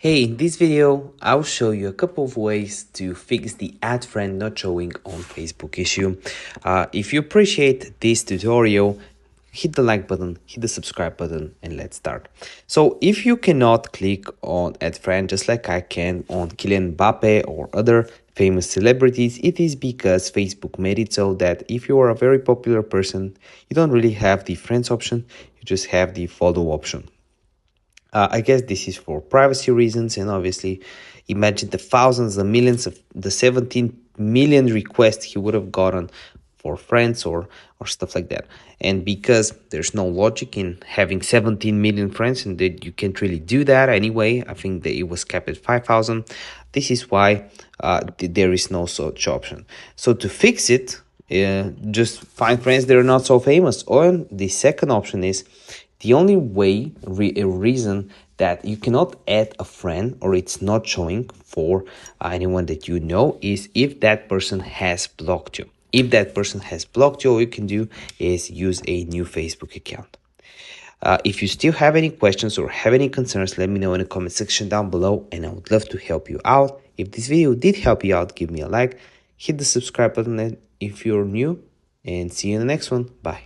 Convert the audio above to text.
Hey, in this video, I'll show you a couple of ways to fix the add friend not showing on Facebook issue. If you appreciate this tutorial, hit the like button, hit the subscribe button, and let's start. So if you cannot click on add friend, just like I can on Kylian Mbappe or other famous celebrities, it is because Facebook made it so that if you are a very popular person, you don't really have the friends option, you just have the follow option. I guess this is for privacy reasons, and obviously imagine the thousands, the millions of the 17 million requests he would have gotten for friends or stuff like that. And because there's no logic in having 17 million friends and that you can't really do that anyway, I think that it was capped at 5,000. This is why there is no such option. So to fix it, just find friends that are not so famous. Or the second option is the only way, a reason that you cannot add a friend or it's not showing for anyone that you know is if that person has blocked you. If that person has blocked you, all you can do is use a new Facebook account. If you still have any questions or have any concerns, let me know in the comment section down below and I would love to help you out. If this video did help you out, give me a like, hit the subscribe button if you're new, and see you in the next one. Bye.